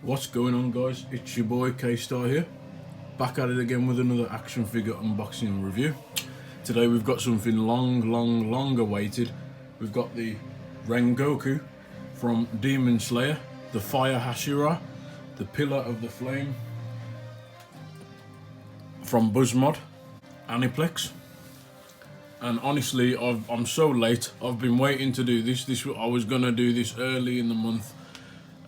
What's going on, guys? It's your boy K-Star here, back at it again with another action figure unboxing review. Today we've got something long awaited. We've got the Rengoku from Demon Slayer, the Fire Hashira, the Pillar of the Flame from Buzzmod, Aniplex. And honestly, I'm so late. I've been waiting to do this. I was gonna do this early in the month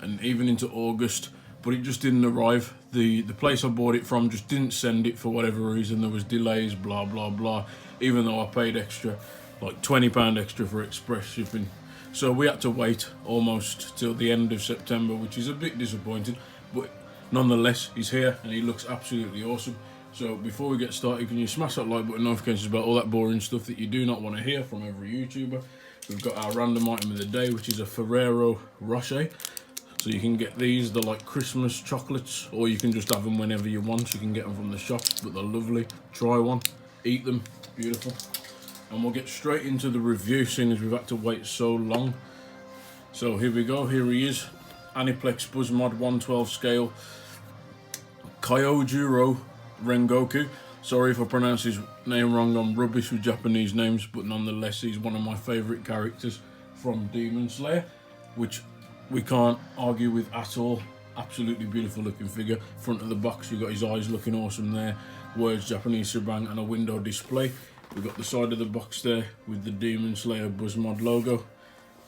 and even into August, but it just didn't arrive. The place I bought it from just didn't send it for whatever reason. There was delays, blah blah blah, even though I paid extra, like £20 extra for express shipping. So we had to wait almost till the end of September, which is a bit disappointing, but nonetheless he's here and he looks absolutely awesome. So before we get started, can you smash that like button, notifications about all that boring stuff that you do not want to hear from every YouTuber. We've got our random item of the day, which is a Ferrero Rocher. So you can get these, they're like Christmas chocolates, or you can just have them whenever you want. You can get them from the shops, but they're lovely. Try one, eat them, beautiful. And we'll get straight into the review, seeing as we've had to wait so long. So here we go, here he is. Aniplex Buzzmod 1/12 scale. Kyojuro Rengoku. Sorry if I pronounce his name wrong, I'm rubbish with Japanese names, but nonetheless he's one of my favourite characters from Demon Slayer, which we can't argue with at all. Absolutely beautiful looking figure. Front of the box, you've got his eyes looking awesome there. Words Japanese shebang and a window display. We've got the side of the box there with the Demon Slayer Buzzmod logo.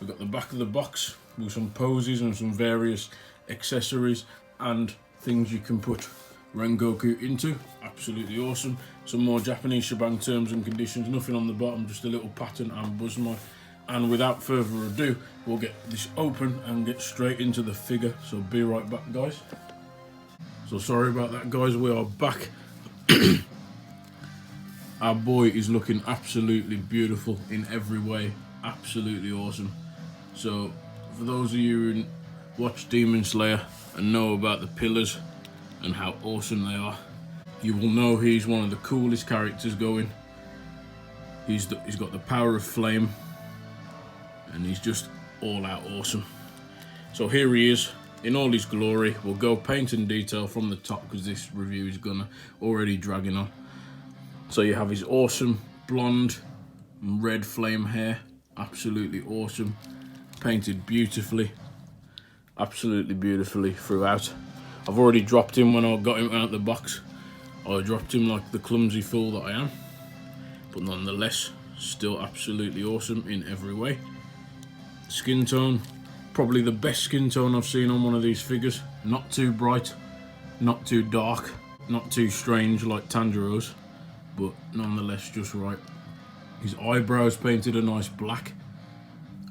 We've got the back of the box with some poses and some various accessories and things you can put Rengoku into. Absolutely awesome. Some more Japanese shebang terms and conditions. Nothing on the bottom, just a little pattern and Buzzmod. And without further ado, we'll get this open and get straight into the figure. So be right back, guys. So sorry about that, guys. We are back. Our boy is looking absolutely beautiful in every way. Absolutely awesome. So for those of you who watch Demon Slayer and know about the pillars and how awesome they are, you will know he's one of the coolest characters going. He's got the power of flame, and he's just all out awesome. So here he is in all his glory. We'll go paint and detail from the top because this review is gonna already dragging on. So you have his awesome blonde and red flame hair, absolutely awesome, painted beautifully, absolutely beautifully throughout. I've already dropped him when I got him out of the box. I dropped him like the clumsy fool that I am, but nonetheless still absolutely awesome in every way. Skin tone, probably the best skin tone I've seen on one of these figures. Not too bright, not too dark, not too strange like Tanjiro's, but nonetheless just right. His eyebrows painted a nice black,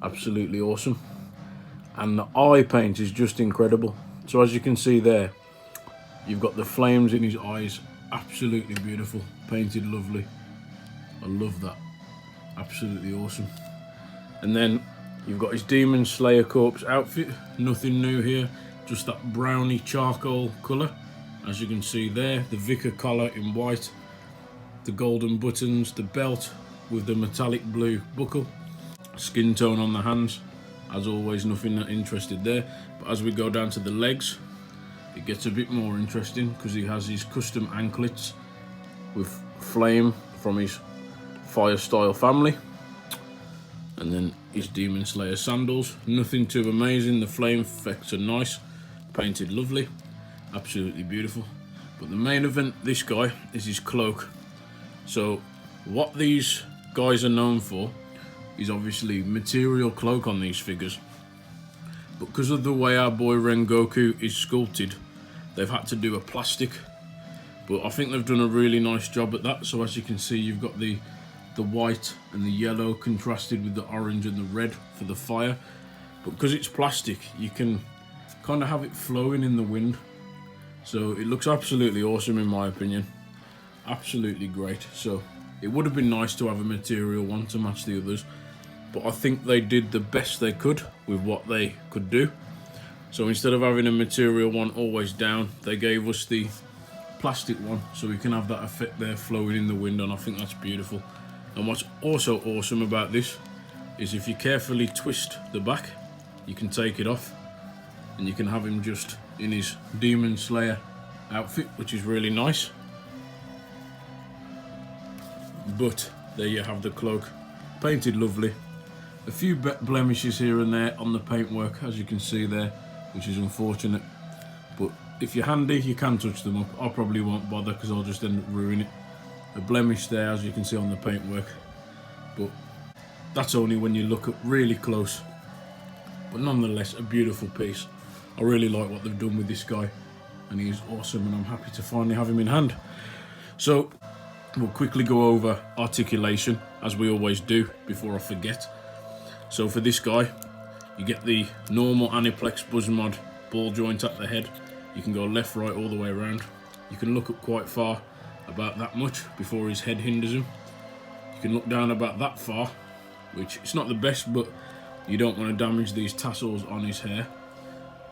absolutely awesome. And the eye paint is just incredible. So as you can see there, you've got the flames in his eyes, absolutely beautiful, painted lovely. I love that, absolutely awesome. And then you've got his Demon Slayer Corpse outfit, nothing new here, just that browny charcoal colour. As you can see there, the Vicar collar in white, the golden buttons, the belt with the metallic blue buckle, skin tone on the hands, as always nothing that interested there. But as we go down to the legs, it gets a bit more interesting because he has his custom anklets with flame from his fire style family. And then his Demon Slayer sandals, nothing too amazing. The flame effects are nice, painted lovely, absolutely beautiful. But the main event, this guy, is his cloak. So what these guys are known for is obviously material cloak on these figures. But because of the way our boy Rengoku is sculpted, they've had to do a plastic. But I think they've done a really nice job at that. So as you can see, you've got the white and the yellow contrasted with the orange and the red for the fire. But because it's plastic, you can kind of have it flowing in the wind. So it looks absolutely awesome in my opinion. Absolutely great. So it would have been nice to have a material one to match the others, but I think they did the best they could with what they could do. So instead of having a material one always down, they gave us the plastic one so we can have that effect there flowing in the wind, and I think that's beautiful. And what's also awesome about this is if you carefully twist the back, you can take it off and you can have him just in his Demon Slayer outfit, which is really nice. But there you have the cloak, painted lovely. A few blemishes here and there on the paintwork, as you can see there, which is unfortunate. But if you're handy, you can touch them up. I probably won't bother because I'll just end up ruining it. A blemish there, as you can see on the paintwork. But that's only when you look up really close. But nonetheless, a beautiful piece. I really like what they've done with this guy. And he's awesome, and I'm happy to finally have him in hand. So, we'll quickly go over articulation, as we always do, before I forget. So for this guy, you get the normal Aniplex Buzzmod ball joint at the head. You can go left, right, all the way around. You can look up quite far, about that much, before his head hinders him. You can look down about that far, which it's not the best, but you don't want to damage these tassels on his hair.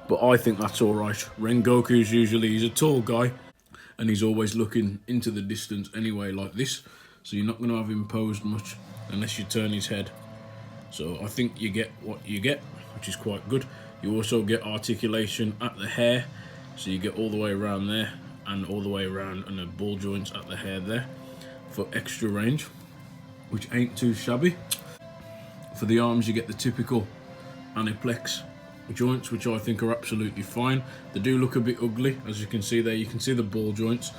But I think that's alright. Rengoku's usually, he's a tall guy, and he's always looking into the distance anyway, like this. So you're not going to have him posed much, unless you turn his head. So I think you get what you get, which is quite good. You also get articulation at the hair, so you get all the way around there and all the way around, and the ball joints at the hair there for extra range, which ain't too shabby. For the arms, you get the typical Aniplex joints, which I think are absolutely fine. They do look a bit ugly, as you can see there. You can see the ball joints,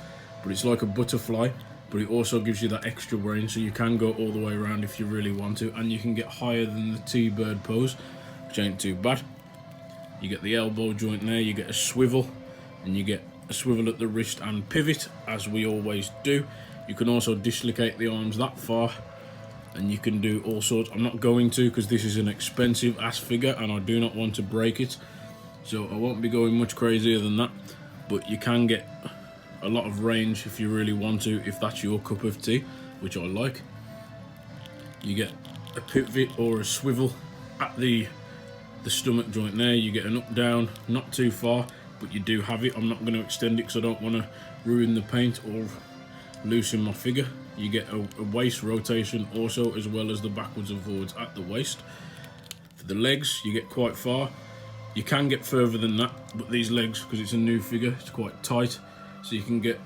but it's like a butterfly. But it also gives you that extra range, so you can go all the way around if you really want to, and you can get higher than the T-bird pose, which ain't too bad. You get the elbow joint there, you get a swivel, and you get a swivel at the wrist and pivot, as we always do. You can also dislocate the arms that far, and you can do all sorts. I'm not going to, because this is an expensive ass figure, and I do not want to break it, so I won't be going much crazier than that. But you can get a lot of range if you really want to, if that's your cup of tea, which I like. You get a pivot or a swivel at the stomach joint there. You get an up down, not too far, but you do have it. I'm not going to extend it because I don't want to ruin the paint or loosen my figure. You get a waist rotation also, as well as the backwards and forwards at the waist. For the legs, you get quite far. You can get further than that, but these legs, because it's a new figure, it's quite tight. So you can get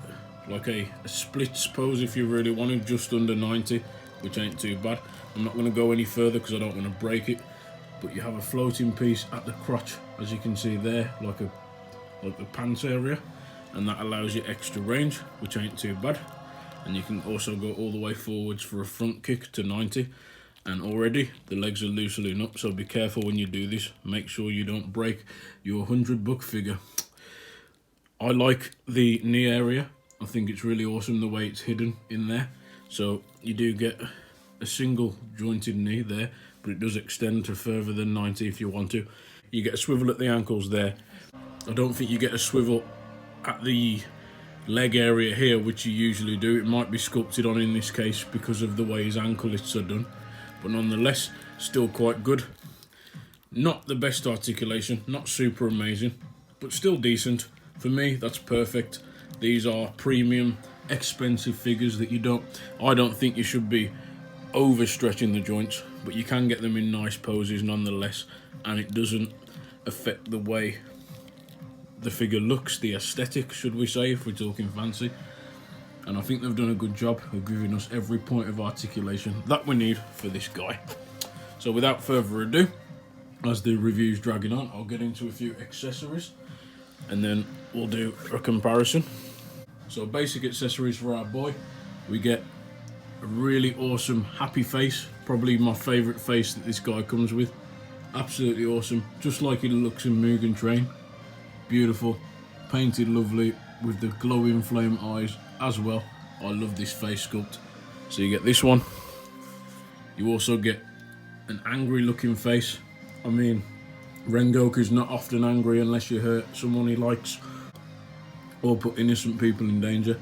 like a splits pose if you really want to, just under 90, which ain't too bad. I'm not going to go any further because I don't want to break it. But you have a floating piece at the crotch, as you can see there, like the pants area, and that allows you extra range, which ain't too bad. And you can also go all the way forwards for a front kick to 90. And already the legs are loosening up, so be careful when you do this. Make sure you don't break your £100 figure. I like the knee area. I think it's really awesome the way it's hidden in there. So you do get a single jointed knee there, but it does extend to further than 90 if you want to. You get a swivel at the ankles there. I don't think you get a swivel at the leg area here, which you usually do. It might be sculpted on in this case because of the way his anklets are done, but nonetheless still quite good. Not the best articulation, not super amazing, but still decent. For me, that's perfect. These are premium, expensive figures that I don't think you should be overstretching the joints, but you can get them in nice poses nonetheless, and it doesn't affect the way the figure looks, the aesthetic, should we say, if we're talking fancy. And I think they've done a good job of giving us every point of articulation that we need for this guy. So without further ado, as the review's dragging on, I'll get into a few accessories, and then we'll do a comparison. So basic accessories for our boy. We get a really awesome happy face, probably my favourite face that this guy comes with. Absolutely awesome, just like it looks in Mugen Train. Beautiful, painted lovely with the glowing flame eyes as well. I love this face sculpt. So you get this one. You also get an angry looking face. I mean, Rengoku's not often angry unless you hurt someone he likes or put innocent people in danger.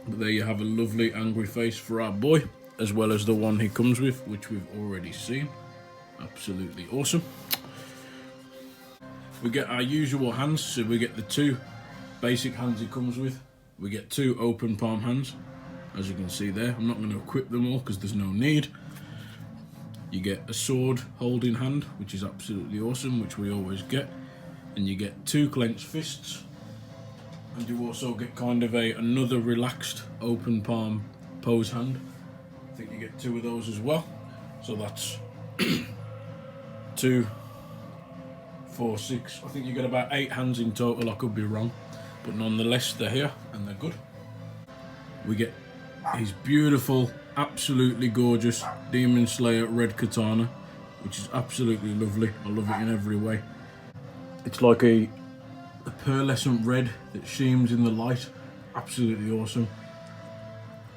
But there you have a lovely angry face for our boy, as well as the one he comes with, which we've already seen. Absolutely awesome. We get our usual hands, so we get the two basic hands he comes with. We get two open palm hands, as you can see there. I'm not going to equip them all because there's no need. You get a sword holding hand, which is absolutely awesome, which we always get. and you get 2 clenched fists, and you also get kind of another relaxed open palm pose hand. I think you get 2 of those as well, so that's 2, 4, 6. I think you get about 8 hands in total. I could be wrong, but nonetheless they're here and they're good. We get his beautiful, absolutely gorgeous Demon Slayer red katana, which is absolutely lovely. I love it in every way. It's like a pearlescent red that sheens in the light. Absolutely awesome.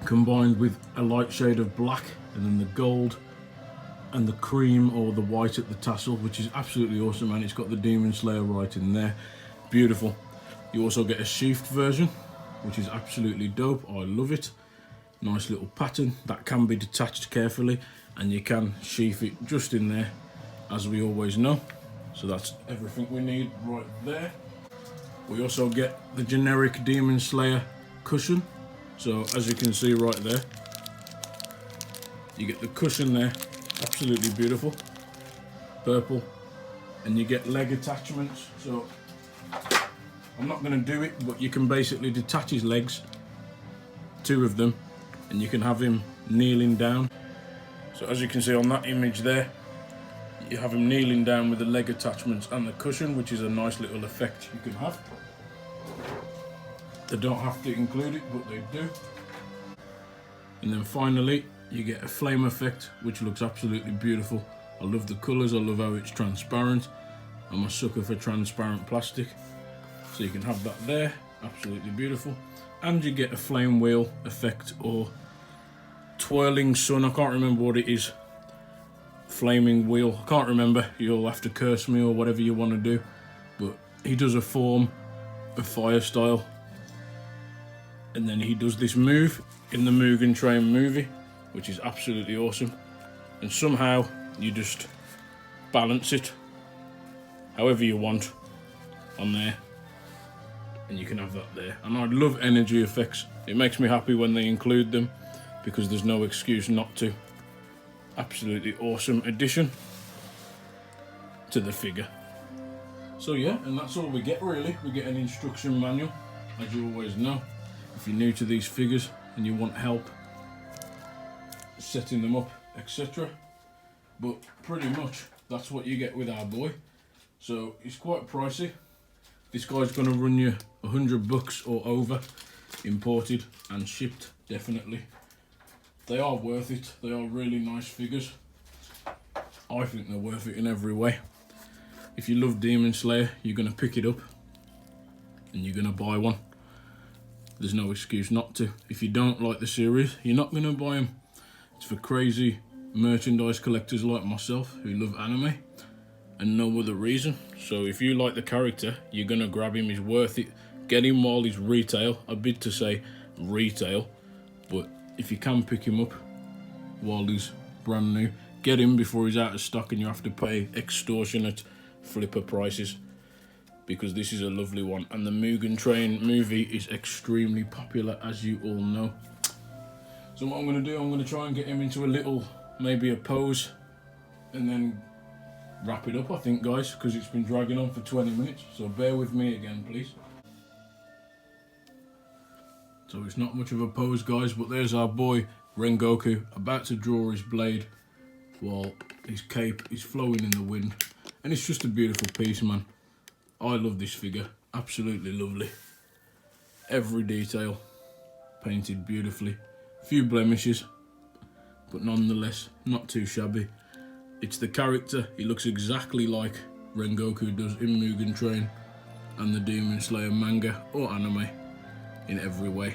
Combined with a light shade of black, and then the gold and the cream or the white at the tassel, which is absolutely awesome, and it's got the Demon Slayer right in there. Beautiful. You also get a sheathed version, which is absolutely dope. I love it. Nice little pattern that can be detached carefully, and you can sheath it just in there, as we always know. So that's everything we need right there. We also get the generic Demon Slayer cushion. So as you can see right there, you get the cushion there, absolutely beautiful, purple, and you get leg attachments. So I'm not going to do it, but you can basically detach his legs, 2 of them, and you can have him kneeling down. So as you can see on that image there, you have him kneeling down with the leg attachments and the cushion, which is a nice little effect you can have. They don't have to include it, but they do. And then finally, you get a flame effect, which looks absolutely beautiful. I love the colours, I love how it's transparent. I'm a sucker for transparent plastic. So you can have that there, absolutely beautiful. And you get a flame wheel effect, or twirling sun, I can't remember what it is. Flaming wheel, I can't remember, you'll have to curse me or whatever you want to do. But he does a form of fire style, and then he does this move in the Mugen Train movie, which is absolutely awesome. And somehow you just balance it however you want on there, and you can have that there. And I love energy effects. It makes me happy when they include them, because there's no excuse not to. Absolutely awesome addition to the figure. So yeah, and that's all we get really. We get an instruction manual, as you always know. If you're new to these figures and you want help setting them up, etc. But pretty much that's what you get with our boy. So it's quite pricey. This guy's going to run you $100 or over, imported and shipped, definitely. They are worth it. They are really nice figures. I think they're worth it in every way. If you love Demon Slayer, you're going to pick it up and you're going to buy one. There's no excuse not to. If you don't like the series, you're not going to buy them. It's for crazy merchandise collectors like myself who love anime and no other reason. So if you like the character, you're going to grab him. He's worth it. Get him while he's retail. A bit to say retail, but if you can pick him up while he's brand new, get him before he's out of stock and you have to pay extortionate flipper prices, because this is a lovely one. And the Mugen Train movie is extremely popular, as you all know. So what I'm going to do, I'm going to try and get him into a little, maybe a pose, and then wrap it up, I think, guys, because it's been dragging on for 20 minutes. So bear with me again, please. So it's not much of a pose, guys, but there's our boy Rengoku about to draw his blade while his cape is flowing in the wind. And it's just a beautiful piece, man. I love this figure, absolutely lovely. Every detail painted beautifully. Few blemishes, but nonetheless not too shabby. It's the character. He looks exactly like Rengoku does in Mugen Train and the Demon Slayer manga or anime in every way.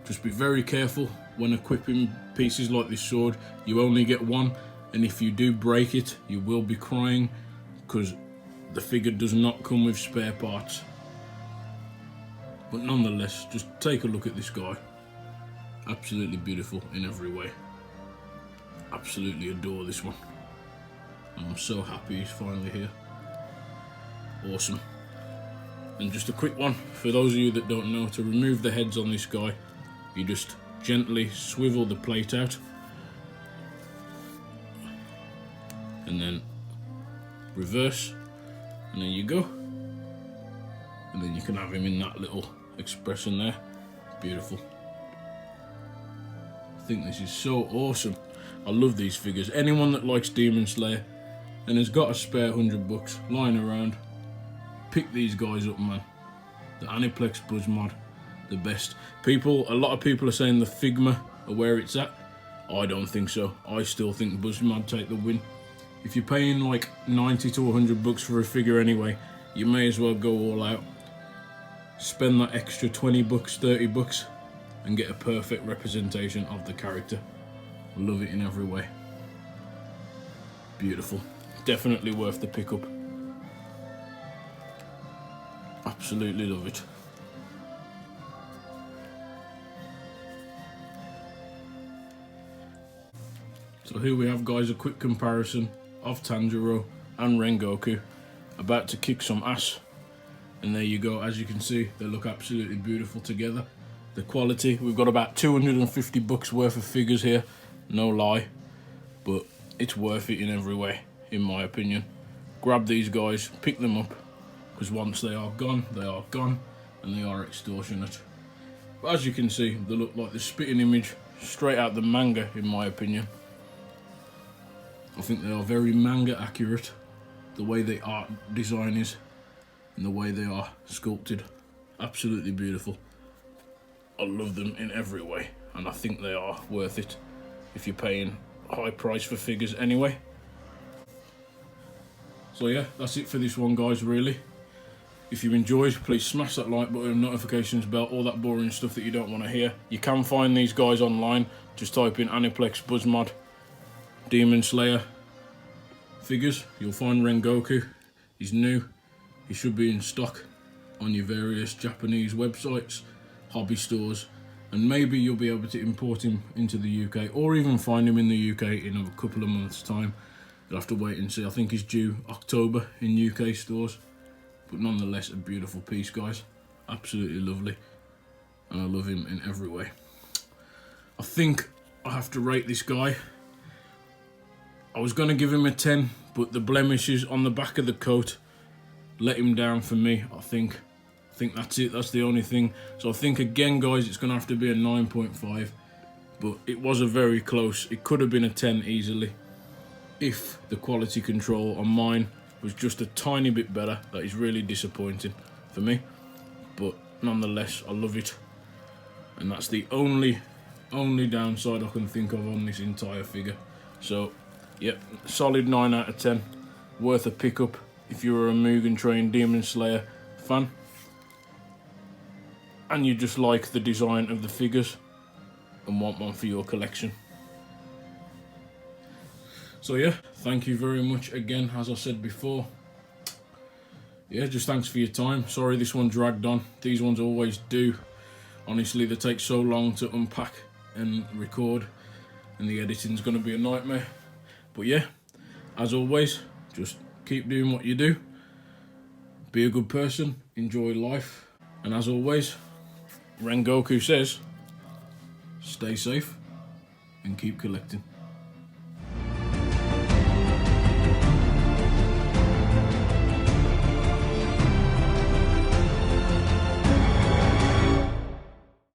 Just be very careful when equipping pieces like this sword. You only get one, and if you do break it, you will be crying, because the figure does not come with spare parts. But nonetheless, just take a look at this guy. Absolutely beautiful in every way. Absolutely adore this one. I'm so happy he's finally here. Awesome. And just a quick one, for those of you that don't know, to remove the heads on this guy, you just gently swivel the plate out. And then reverse. And there you go. and then you can have him in that little expression there. Beautiful. I think this is so awesome. I love these figures. Anyone that likes Demon Slayer and has got a spare $100 lying around, pick these guys up, man. The Aniplex Buzzmod, the best. A lot of people are saying the Figma are where it's at. I don't think so. I still think Buzzmod take the win. If you're paying like 90 to $100 for a figure anyway, you may as well go all out. Spend that extra $20, $30 and get a perfect representation of the character. Love it in every way. Beautiful. Definitely worth the pickup. Absolutely love it. So here we have, guys, a quick comparison of Tanjiro and Rengoku, about to kick some ass. And there you go, as you can see, they look absolutely beautiful together. The quality, we've got about $250 worth of figures here, no lie, but it's worth it in every way, in my opinion. Grab these guys, pick them up, because once they are gone, and they are extortionate. But as you can see, they look like the spitting image straight out the manga, in my opinion. I think they are very manga accurate, the way the art design is and the way they are sculpted. Absolutely beautiful. I love them in every way, and I think they are worth it if you're paying a high price for figures anyway. So yeah, that's it for this one, guys, really. If you enjoyed, please smash that like button, notifications bell, all that boring stuff that you don't want to hear. You can find these guys online. Just type in Aniplex Buzzmod Demon Slayer figures. You'll find Rengoku. He's new. He should be in stock on your various Japanese websites, hobby stores, and maybe you'll be able to import him into the UK, or even find him in the UK in a couple of months' time. You'll have to wait and see. I think he's due October in UK stores, but nonetheless a beautiful piece, guys. Absolutely lovely, and I love him in every way. I think I have to rate this guy. I was going to give him a 10, but the blemishes on the back of the coat let him down for me. I think that's it. That's the only thing. So I think, again, guys, it's going to have to be a 9.5. But it was a very close. It could have been a 10 easily if the quality control on mine was just a tiny bit better. That is really disappointing for me. But nonetheless, I love it. And that's the only downside I can think of on this entire figure. So, yep, solid 9 out of 10. Worth a pickup if you're a Mugen Train Demon Slayer fan and you just like the design of the figures and want one for your collection. So yeah, thank you very much again, as I said before. Yeah, just thanks for your time. Sorry this one dragged on. These ones always do. Honestly, they take so long to unpack and record, and the editing's going to be a nightmare. But yeah, as always, just keep doing what you do. Be a good person, enjoy life, and as always, Rengoku says, stay safe and keep collecting.